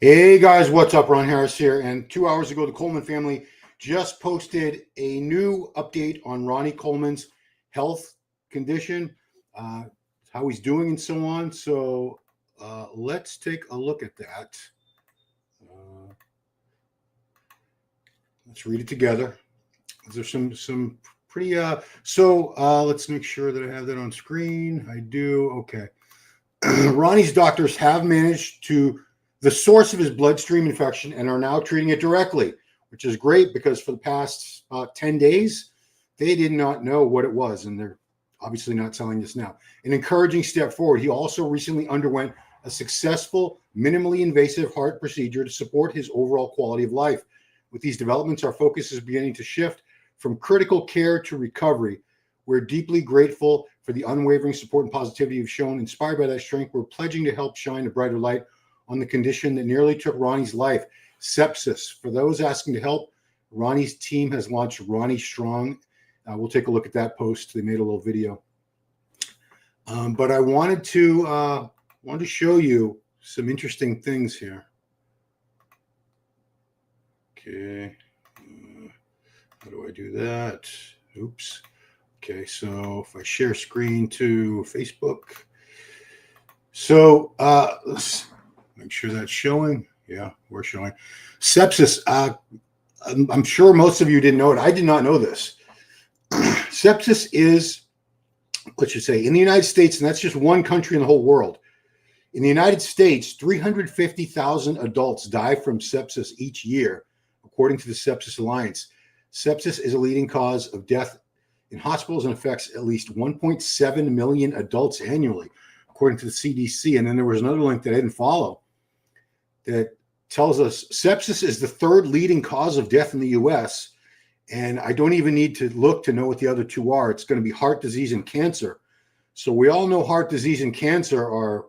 Hey guys, what's up? Ron Harris here. And 2 hours ago, the Coleman family just posted a new update on Ronnie Coleman's health condition, how he's doing, and so on. So let's take a look at that. Let's read it together. There's some pretty. Let's make sure that I have that on screen. I do. Okay. Ronnie's doctors have managed to the source of his bloodstream infection and are now treating it directly, which is great because for the past 10 days, they did not know what it was, and they're obviously not telling us now. An encouraging step forward. He also recently underwent a successful, minimally invasive heart procedure to support his overall quality of life. With these developments, our focus is beginning to shift from critical care to recovery. We're deeply grateful for the unwavering support and positivity you've shown. Inspired by that strength, we're pledging to help shine a brighter light on the condition that nearly took Ronnie's life, sepsis. For those asking to help, Ronnie's team has launched Ronnie Strong. We'll take a look at that post. They made a little video. But I wanted to show you some interesting things here. Okay. How do I do that? Oops. Okay, so if I share screen to Facebook. So let's make sure that's showing. Yeah, we're showing. Sepsis. I'm sure most of you didn't know it. I did not know this. Sepsis is, let's just say, in the United States, and that's just one country in the whole world. In the United States, 350,000 adults die from sepsis each year, according to the Sepsis Alliance. Sepsis is a leading cause of death in hospitals and affects at least 1.7 million adults annually, according to the CDC. And then there was another link that I didn't follow that tells us sepsis is the third leading cause of death in the U.S. And I don't even need to look to know what the other two are. It's going to be heart disease and cancer. So we all know heart disease and cancer are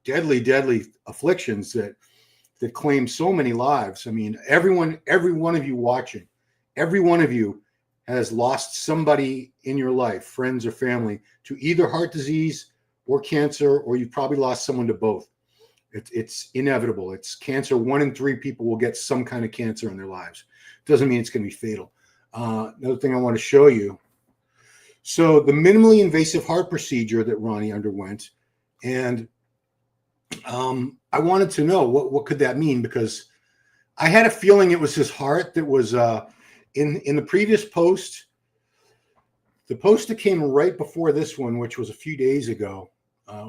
deadly afflictions that claim so many lives. I mean, every one of you watching, every one of you has lost somebody in your life, friends or family, to either heart disease or cancer, or you've probably lost someone to both. It's inevitable. It's cancer. 1 in 3 people will get some kind of cancer in their lives. Doesn't mean it's going to be fatal. Another thing I want to show you. So the minimally invasive heart procedure that Ronnie underwent, and I wanted to know what could that mean, because I had a feeling it was his heart that was in the previous post. The post that came right before this one, which was a few days ago,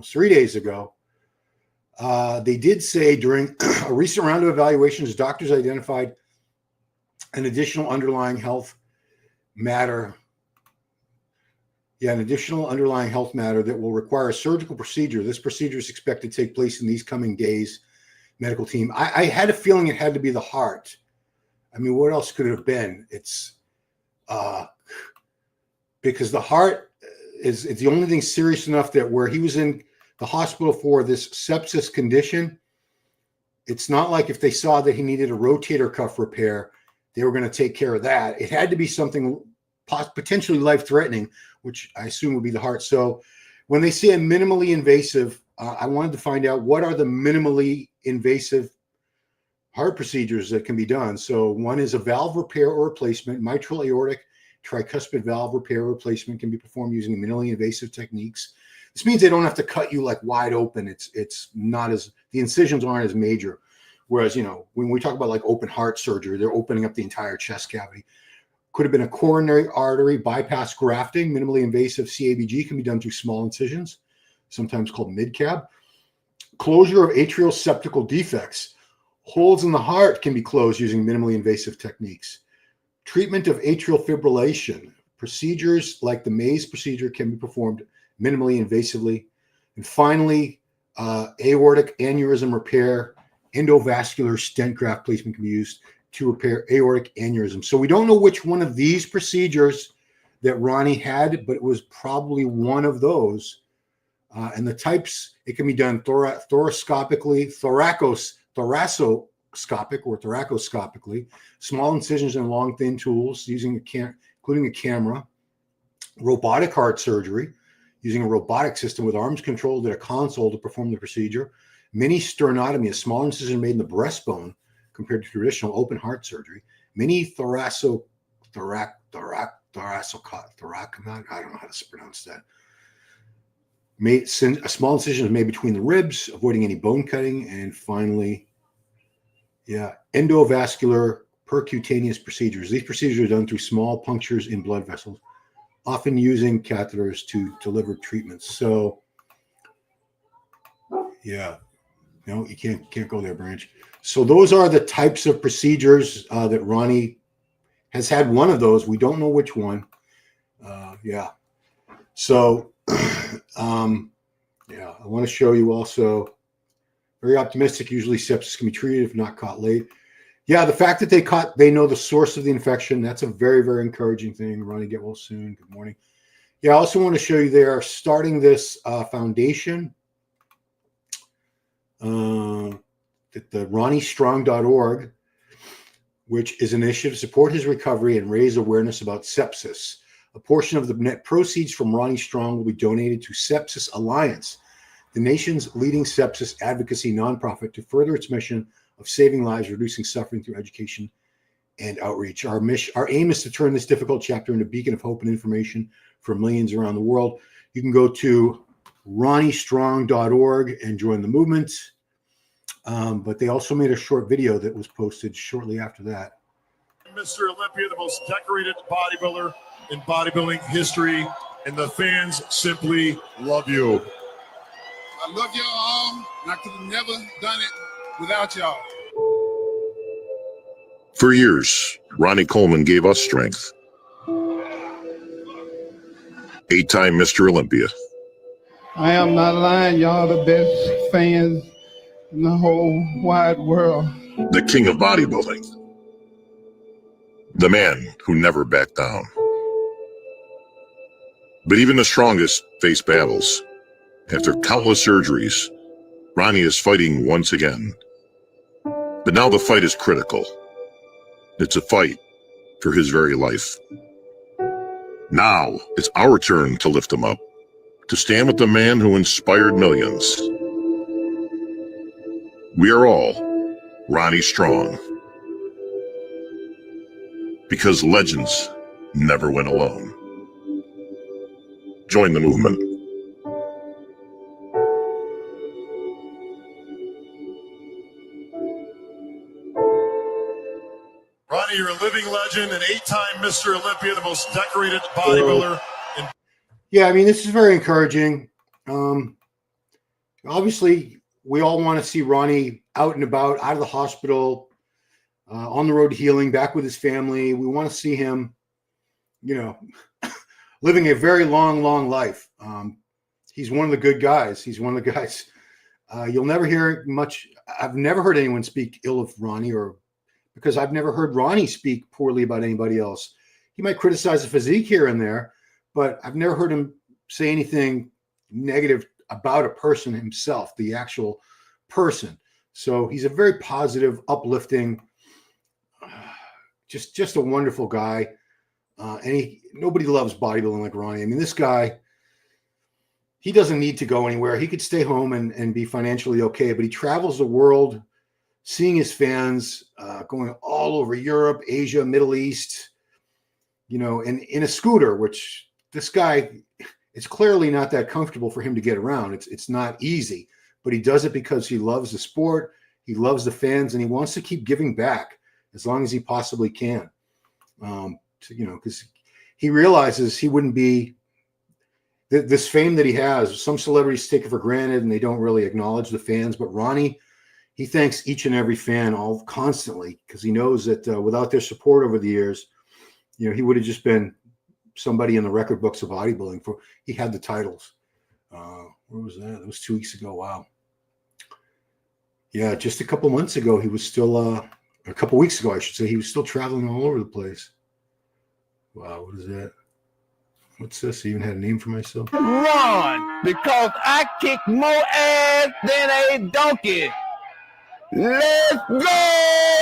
3 days ago, they did say during a recent round of evaluations, doctors identified an additional underlying health matter. Yeah, an additional underlying health matter that will require a surgical procedure. This procedure is expected to take place in these coming days. Medical team. I had a feeling it had to be the heart. I mean, what else could it have been? It's because the heart is the only thing serious enough that where he was in the hospital for this sepsis condition, it's not like if they saw that he needed a rotator cuff repair, they were going to take care of that. It had to be something potentially life-threatening, which I assume would be the heart. So when they say a minimally invasive, I wanted to find out what are the minimally invasive heart procedures that can be done. So one is a valve repair or replacement. Mitral aortic tricuspid valve repair or replacement can be performed using minimally invasive techniques. This means they don't have to cut you like wide open. It's not as, the incisions aren't as major. Whereas, you know, when we talk about like open heart surgery, they're opening up the entire chest cavity. Could have been a coronary artery bypass grafting. Minimally invasive CABG can be done through small incisions, sometimes called mid-cab. Closure of atrial septal defects. Holes in the heart can be closed using minimally invasive techniques. Treatment of atrial fibrillation. Procedures like the Maze procedure can be performed minimally invasively. And finally, aortic aneurysm repair, endovascular stent graft placement can be used to repair aortic aneurysm. So we don't know which one of these procedures that Ronnie had, but it was probably one of those. And the types, it can be done thoracoscopically, thoracoscopically, small incisions and long, thin tools, including a camera, robotic heart surgery, using a robotic system with arms controlled at a console to perform the procedure, Mini sternotomy, a small incision made in the breastbone compared to traditional open heart surgery. Mini thoracotommy, I don't know how to pronounce that. A small incision is made between the ribs, avoiding any bone cutting. And finally, endovascular percutaneous procedures. These procedures are done through small punctures in blood vessels, often using catheters to deliver treatments. So, yeah, no, you can't go there, Branch. So those are the types of procedures that Ronnie has had. One of those. We don't know which one. So, I want to show you also, very optimistic. Usually sepsis can be treated if not caught late. Yeah, the fact that they know the source of the infection, that's a very, very encouraging thing. Ronnie, get well soon. Good morning. Yeah, I also want to show you they are starting this foundation at the RonnieStrong.org, which is an initiative to support his recovery and raise awareness about sepsis. A portion of the net proceeds from Ronnie Strong will be donated to Sepsis Alliance, the nation's leading sepsis advocacy nonprofit, to further its mission of saving lives, reducing suffering through education and outreach. Our aim is to turn this difficult chapter into a beacon of hope and information for millions around the world. You can go to RonnieStrong.org and join the movement. But they also made a short video that was posted shortly after that. Mr. Olympia, the most decorated bodybuilder in bodybuilding history, and the fans simply love you. I love y'all all, and I could have never done it without y'all. For years, Ronnie Coleman gave us strength. 8-time Mr. Olympia. I am not lying, y'all the best fans in the whole wide world. The king of bodybuilding. The man who never backed down. But even the strongest face battles. After countless surgeries, Ronnie is fighting once again. But now the fight is critical. It's a fight for his very life. Now it's our turn to lift him up, to stand with the man who inspired millions. We are all Ronnie Strong. Because legends never win alone. Join the movement. Ronnie, you're a living legend, an 8-time Mr. Olympia, the most decorated bodybuilder. Yeah, I mean, this is very encouraging. Obviously, we all want to see Ronnie out and about, out of the hospital, on the road to healing, back with his family. We want to see him, living a very long, long life. He's one of the good guys. He's one of the guys. You'll never hear much. I've never heard anyone speak ill of Ronnie, or because I've never heard Ronnie speak poorly about anybody else. He might criticize the physique here and there, but I've never heard him say anything negative about a person himself, the actual person. So he's a very positive, uplifting, just a wonderful guy. And nobody loves bodybuilding like Ronnie. I mean, this guy, he doesn't need to go anywhere. He could stay home and be financially okay, but he travels the world, seeing his fans, going all over Europe, Asia, Middle East, and in a scooter, which this guy, it's clearly not that comfortable for him to get around. It's not easy, but he does it because he loves the sport, he loves the fans, and he wants to keep giving back as long as he possibly can. Because he realizes he wouldn't be this fame that he has. Some celebrities take it for granted and they don't really acknowledge the fans, but Ronnie, he thanks each and every fan all constantly, because he knows that without their support over the years, he would have just been somebody in the record books of bodybuilding. He had the titles. Where was that? It was 2 weeks ago. Wow. Yeah, just a couple months ago, he was still, a couple weeks ago, I should say, he was still traveling all over the place. Wow, what is that? What's this? I even had a name for myself. Run, because I kick more ass than a donkey. Let's go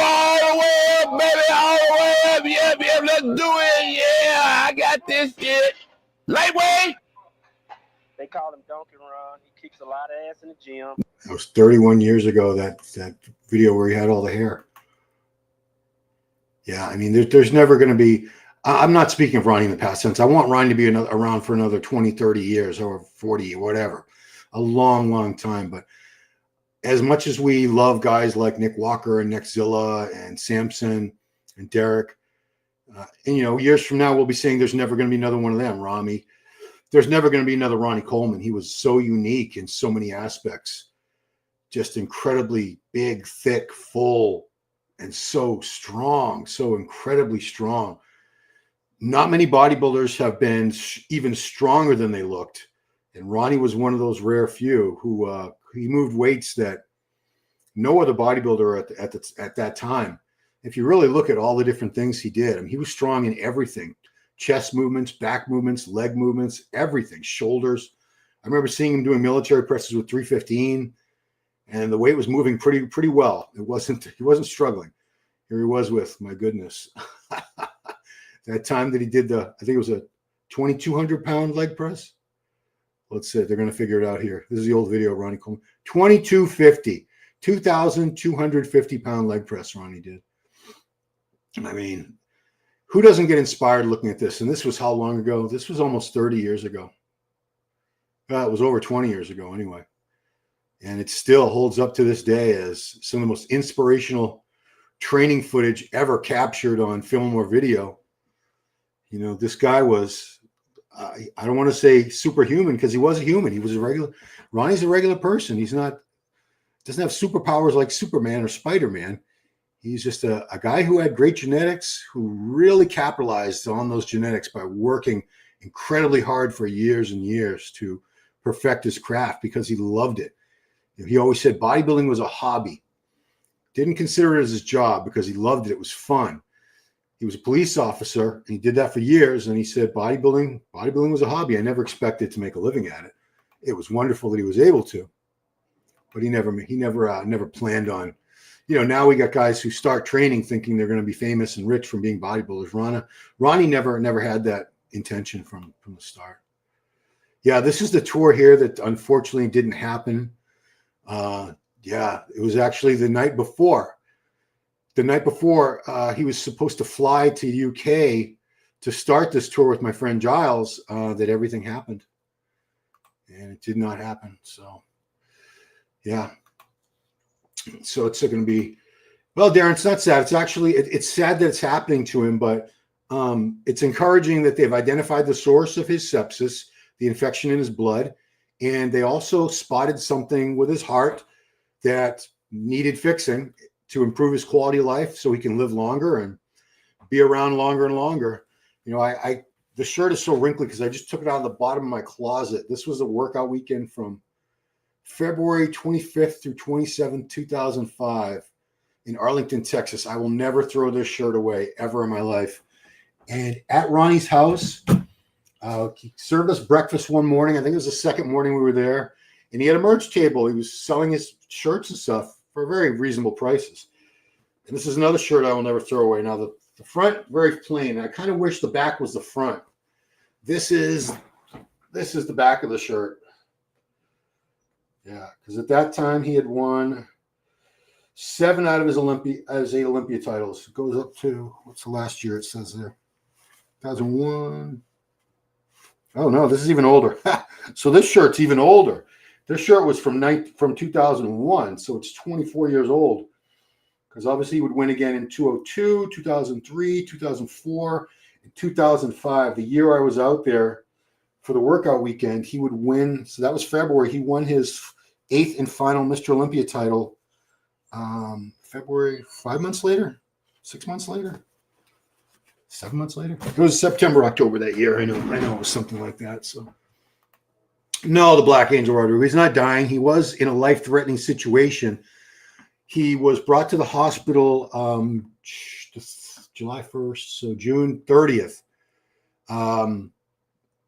all the way up, baby, all the way up. Yep, let's do it. Yeah, I got this shit. Lightweight. call him Donkey Ron. He kicks a lot of ass in the gym. That was 31 years ago, that video where he had all the hair. Yeah, I mean, there's never going to be, I'm not speaking of Ronnie in the past tense. I want Ronnie to be around for another 20, 30 years or 40, whatever. A long, long time. But as much as we love guys like Nick Walker and Nick Zilla and Samson and Derek, and, you know, years from now, we'll be saying there's never going to be another one of them, Rami. There's never going to be another Ronnie Coleman. He was so unique in so many aspects. Just incredibly big, thick, full, and so strong, so incredibly strong. Not many bodybuilders have been even stronger than they looked. And Ronnie was one of those rare few who he moved weights that no other bodybuilder at that time. If you really look at all the different things he did, I mean, he was strong in everything. Chest movements, back movements, leg movements, everything, shoulders. I remember seeing him doing military presses with 315, and the weight was moving pretty well. He wasn't struggling. Here he was with, my goodness, that time that he did I think it was a 2,200 pound leg press. Let's see, they're going to figure it out here. This is the old video, Ronnie Coleman. 2,250, 2,250 pound leg press Ronnie did. I mean, who doesn't get inspired looking at this? And this was how long ago? This was almost 30 years ago. It was over 20 years ago anyway. And it still holds up to this day as some of the most inspirational training footage ever captured on film or video. You know, this guy was, I don't want to say superhuman because he was a human. He was Ronnie's a regular person. Doesn't have superpowers like Superman or Spider-Man. He's just a guy who had great genetics, who really capitalized on those genetics by working incredibly hard for years and years to perfect his craft because he loved it. He always said bodybuilding was a hobby. Didn't consider it as his job because he loved it. It was fun. He was a police officer, and he did that for years. And he said bodybuilding was a hobby. I never expected to make a living at it. It was wonderful that he was able to, but he never planned on. You know, now we got guys who start training thinking they're going to be famous and rich from being bodybuilders. Ronnie never had that intention from the start. Yeah, this is the tour here that unfortunately didn't happen. Yeah, it was actually the night before. The night before, he was supposed to fly to the UK to start this tour with my friend Giles, that everything happened. And it did not happen. So, yeah. So it's going to be, well, Darren, it's not sad. It's actually, it's sad that it's happening to him, but it's encouraging that they've identified the source of his sepsis, the infection in his blood, and they also spotted something with his heart that needed fixing to improve his quality of life so he can live longer and be around longer and longer. You know, the shirt is so wrinkly because I just took it out of the bottom of my closet. This was a workout weekend from February 25th through 27th, 2005 in Arlington, Texas. I will never throw this shirt away ever in my life. And at Ronnie's house, he served us breakfast one morning. I think it was the second morning we were there. And he had a merch table. He was selling his shirts and stuff for very reasonable prices. And this is another shirt I will never throw away. Now, the front, very plain. I kind of wish the back was the front. This is the back of the shirt. Yeah, because at that time he had won 7 out of his 8 Olympia titles. It goes up to, what's the last year it says there? 2001. Oh, no, this is even older. So this shirt's even older. This shirt was from 2001, so it's 24 years old. Because obviously he would win again in 2002, 2003, 2004, and 2005. The year I was out there for the workout weekend, he would win. So that was February. He won his 8th and final Mr. Olympia title. February, 5 months later, 6 months later, 7 months later. It was September, October that year. I know it was something like that. So no, the Black Angel Rodriguez, he's not dying. He was in a life-threatening situation. He was brought to the hospital July 1st, so June 30th.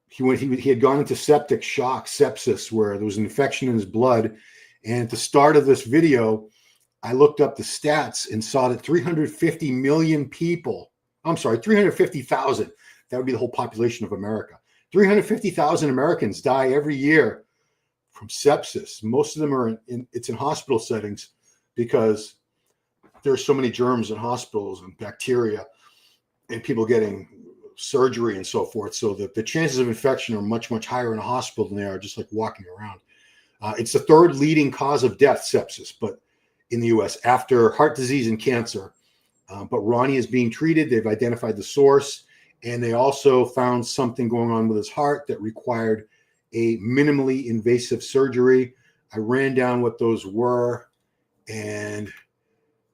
He had gone into septic shock, sepsis, where there was an infection in his blood. And at the start of this video, I looked up the stats and saw that 350 million people, 350,000, that would be the whole population of America. 350,000 Americans die every year from sepsis. Most of them are in hospital settings because there's so many germs in hospitals and bacteria and people getting surgery and so forth. So that the chances of infection are much, much higher in a hospital than they are just like walking around. It's the third leading cause of death, sepsis, but in the US after heart disease and cancer. But Ronnie is being treated. They've identified the source, and they also found something going on with his heart that required a minimally invasive surgery. I ran down what those were, and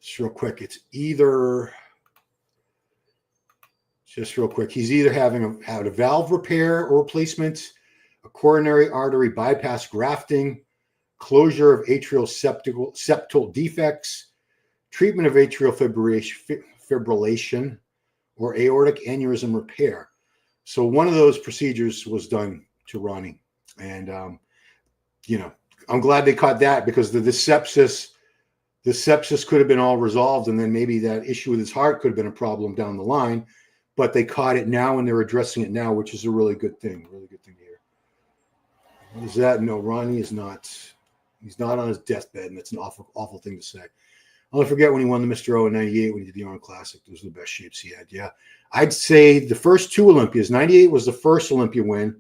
just real quick, he's either had a valve repair or replacement, a coronary artery bypass grafting, closure of atrial septal defects, treatment of atrial fibrillation, or aortic aneurysm repair. So one of those procedures was done to Ronnie. And, I'm glad they caught that, because the sepsis could have been all resolved. And then maybe that issue with his heart could have been a problem down the line, but they caught it now and they're addressing it now, which is a really good thing. Really good thing to hear. What is that? No, Ronnie is not. He's not on his deathbed, and that's an awful, awful thing to say. I'll never forget when he won the Mr. O in 98 when he did the Arnold Classic. Those were the best shapes he had. Yeah. I'd say the first two Olympias, 98 was the first Olympia win.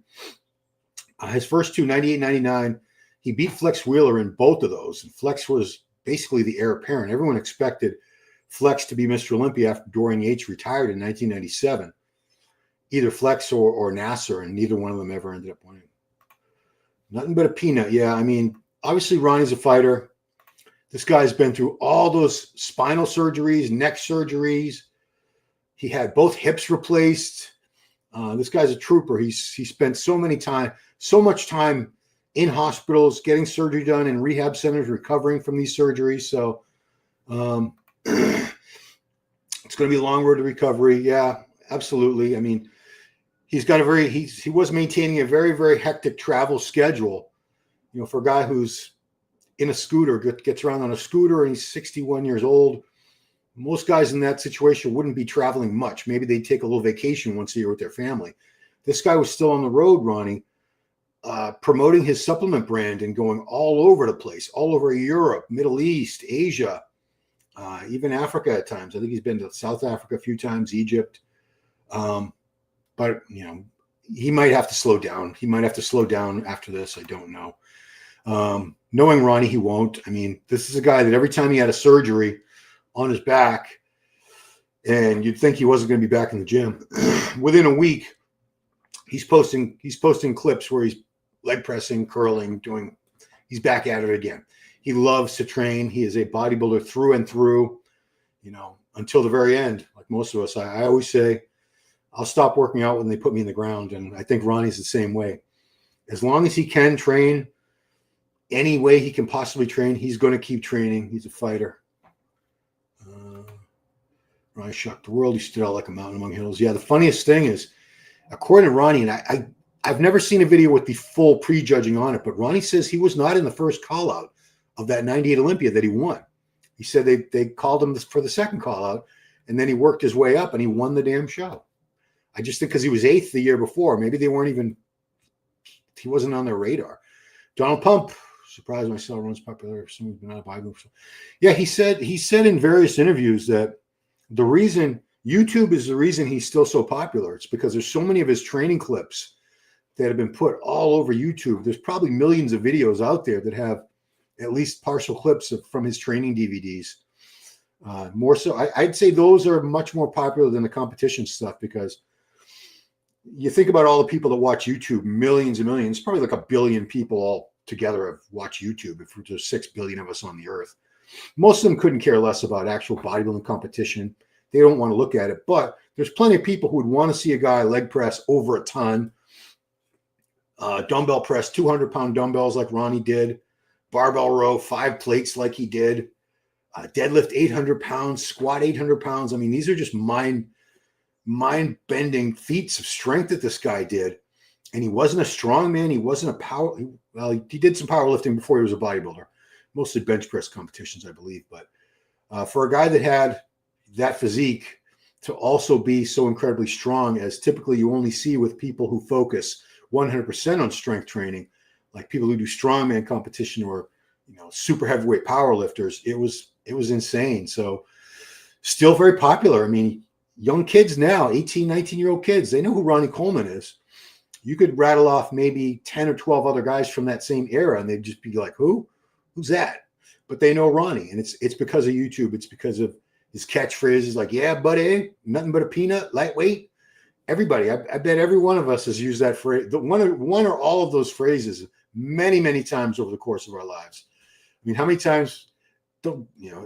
His first two, 98, 99, he beat Flex Wheeler in both of those. And Flex was basically the heir apparent. Everyone expected Flex to be Mr. Olympia after Dorian Yates retired in 1997. Either Flex or Nasser, and neither one of them ever ended up winning. Nothing but a peanut. Yeah, I mean, obviously Ronnie's a fighter. This guy's been through all those spinal surgeries, neck surgeries. He had both hips replaced. This guy's a trooper. He spent so much time in hospitals, getting surgery done, in rehab centers, recovering from these surgeries. So it's going to be a long road to recovery. Yeah, absolutely. I mean, he was maintaining a very, very hectic travel schedule. For a guy who's in a scooter, gets around on a scooter, and he's 61 years old. Most guys in that situation wouldn't be traveling much. Maybe they'd take a little vacation once a year with their family. This guy was still on the road, Ronnie, promoting his supplement brand and going all over the place, all over Europe, Middle East, Asia, even Africa at times. I think he's been to South Africa a few times, Egypt. But, he might have to slow down. He might have to slow down after this. I don't know. Knowing Ronnie, he won't. I mean, this is a guy that every time he had a surgery on his back, and you'd think he wasn't going to be back in the gym, within a week, he's posting clips where he's leg pressing, curling, he's back at it again. He loves to train. He is a bodybuilder through and through, until the very end. Like most of us, I always say, I'll stop working out when they put me in the ground. And I think Ronnie's the same way. As long as he can train any way he can possibly train, he's going to keep training. He's a fighter. Ronnie shocked the world. He stood out like a mountain among hills. Yeah, the funniest thing is, according to Ronnie, and I've never seen a video with the full prejudging on it, but Ronnie says he was not in the first call out of that 98 Olympia that he won. He said they called him for the second call out, and then he worked his way up and he won the damn show. I just think because he was 8th the year before, maybe he wasn't on their radar. Donald Pump, surprised myself, runs popular. Someone's been out of Bible. Yeah, he said in various interviews that the reason YouTube is the reason he's still so popular. It's because there's so many of his training clips that have been put all over YouTube. There's probably millions of videos out there that have at least partial clips from his training DVDs. More so, I'd say those are much more popular than the competition stuff, because you think about all the people that watch YouTube, millions and millions, probably like 1 billion people all together have watched YouTube. If there's 6 billion of us on the earth, most of them couldn't care less about actual bodybuilding competition. They don't want to look at it, but there's plenty of people who would want to see a guy leg press over a ton, dumbbell press 200-pound dumbbells like Ronnie did, barbell row 5 plates like he did, deadlift 800 pounds, squat 800 pounds. I mean, these are just mind-bending feats of strength that this guy did. And he wasn't a strong man. He wasn't a power. Well, he did some powerlifting before he was a bodybuilder, mostly bench press competitions, I believe. But for a guy that had that physique to also be so incredibly strong, as typically you only see with people who focus 100% on strength training, like people who do strongman competition or, super heavyweight power lifters. It was insane. So still very popular. I mean, young kids now, 18, 19-year-old kids, they know who Ronnie Coleman is. You could rattle off maybe 10 or 12 other guys from that same era, and they'd just be like, who's that? But they know Ronnie, and it's because of YouTube. It's because of his catchphrases like, yeah, buddy, nothing but a peanut, lightweight. Everybody, I bet every one of us has used that phrase, one or all of those phrases many, many times over the course of our lives. I mean, how many times,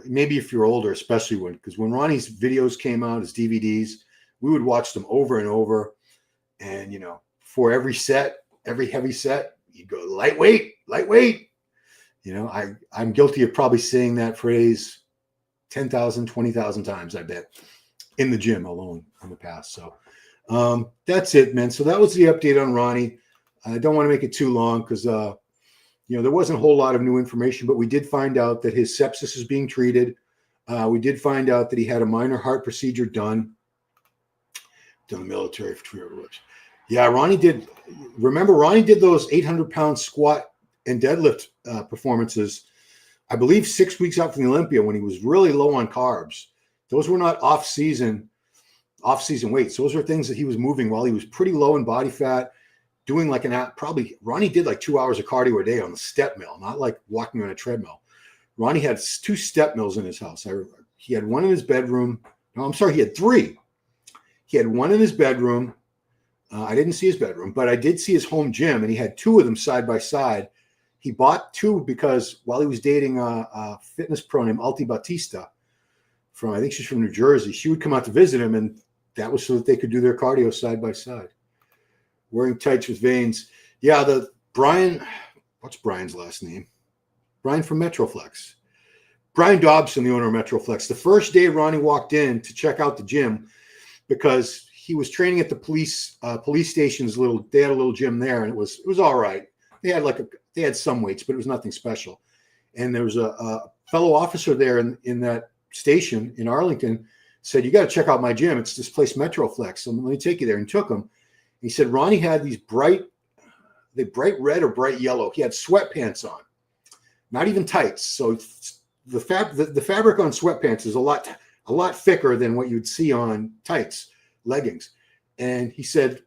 maybe if you're older, especially because when Ronnie's videos came out, his DVDs, we would watch them over and over. And, for every set, every heavy set, you'd go lightweight. I'm guilty of probably saying that phrase 10,000, 20,000 times, I bet, in the gym alone in the past. So that's it, man. So that was the update on Ronnie. I don't want to make it too long because, there wasn't a whole lot of new information, but we did find out that his sepsis is being treated. We did find out that he had a minor heart procedure done in the military for 3 years. Yeah, Ronnie did those 800-pound squat and deadlift performances, I believe 6 weeks out from the Olympia when he was really low on carbs. Those were not off-season weights. Those are things that he was moving while he was pretty low in body fat, doing like Ronnie did like 2 hours of cardio a day on the step mill, not like walking on a treadmill. Ronnie had 2 step mills in his house. He had one in his bedroom. No, I'm sorry, he had 3. He had one in his bedroom. I didn't see his bedroom, but I did see his home gym, and he had 2 of them side by side. He bought 2 because while he was dating a fitness pro named Alti Batista I think she's from New Jersey, she would come out to visit him, and that was so that they could do their cardio side by side. Wearing tights with veins. Yeah, what's Brian's last name? Brian from Metroflex. Brian Dobson, the owner of Metroflex. The first day Ronnie walked in to check out the gym, because he was training at the police station's they had a little gym there, and it was all right. They had some weights, but it was nothing special. And there was a fellow officer there in that station in Arlington, said, you got to check out my gym. It's this place, Metroflex. So let me take you there. And took him. He said Ronnie had these bright red or bright yellow. He had sweatpants on, not even tights. So the fabric on sweatpants is a lot thicker than what you'd see on tights, leggings. And he said,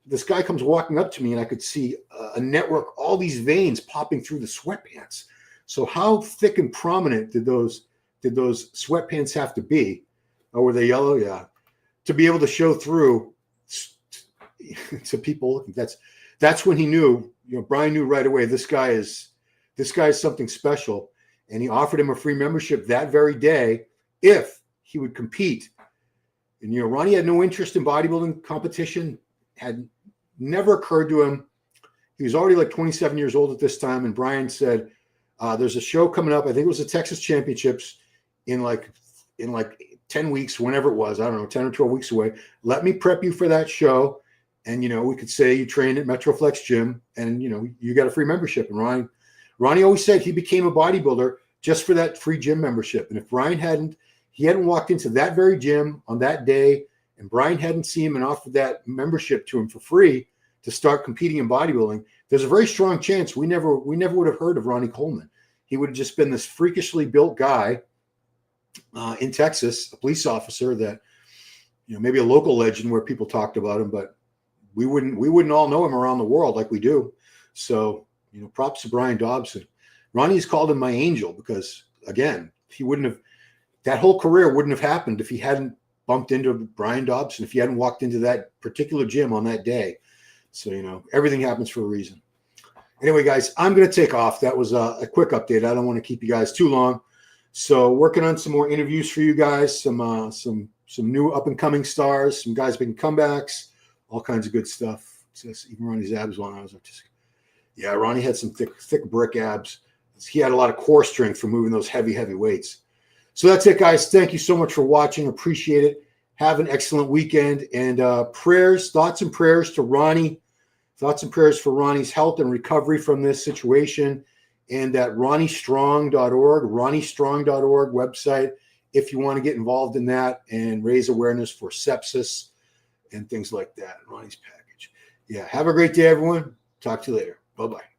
this guy comes walking up to me, and I could see a network, all these veins popping through the sweatpants. So how thick and prominent did those sweatpants have to be? Oh, were they yellow? Yeah. To be able to show through to people. That's when he knew, Brian knew right away, this guy is something special. And he offered him a free membership that very day if he would compete. And, Ronnie had no interest in bodybuilding competition, had never occurred to him. He was already like 27 years old at this time. And Brian said, there's a show coming up. I think it was the Texas Championships in like 10 weeks, whenever it was, I don't know, 10 or 12 weeks away. Let me prep you for that show. And, we could say you trained at Metroflex Gym, and, you got a free membership. And Ronnie always said he became a bodybuilder just for that free gym membership. And if Brian hadn't walked into that very gym on that day, and Brian hadn't seen him and offered that membership to him for free to start competing in bodybuilding, there's a very strong chance we never would have heard of Ronnie Coleman. He would have just been this freakishly built guy in Texas, a police officer that, maybe a local legend where people talked about him, but we wouldn't all know him around the world like we do. So, props to Brian Dobson. Ronnie's called him my angel because, again, that whole career wouldn't have happened if he hadn't bumped into Brian Dobson, if he hadn't walked into that particular gym on that day. So, everything happens for a reason. Anyway, guys, I'm going to take off. That was a quick update. I don't want to keep you guys too long. So working on some more interviews for you guys, some new up-and-coming stars, some guys making comebacks, all kinds of good stuff. Even Ronnie's abs one. I was like, yeah, Ronnie had some thick brick abs. He had a lot of core strength for moving those heavy weights. So that's it, guys. Thank you so much for watching. Appreciate it. Have an excellent weekend. And thoughts and prayers to Ronnie. Thoughts and prayers for Ronnie's health and recovery from this situation. And that RonnieStrong.org website, if you want to get involved in that and raise awareness for sepsis and things like that. Ronnie's package. Yeah. Have a great day, everyone. Talk to you later. Bye-bye.